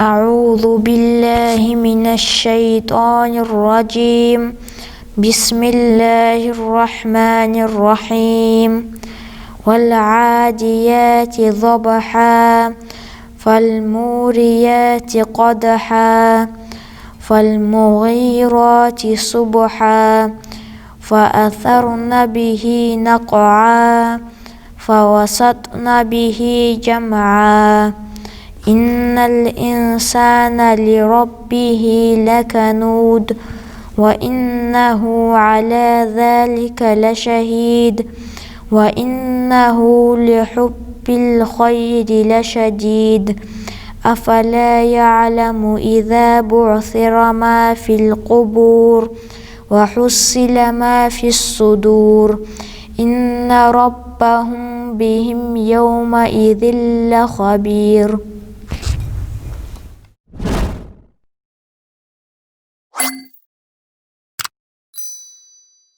أعوذ بالله من الشيطان الرجيم. بسم الله الرحمن الرحيم. والعاديات ضبحا فالموريات قدحا فالمغيرات صبحا فأثرن به نقعا فوسطن به جمعا إن الإنسان لربه لكنود وإنه على ذلك لشهيد وإنه لحب الخير لشديد أفلا يعلم إذا بعثر ما في القبور وحصل ما في الصدور إن ربهم بهم يومئذ لخبير.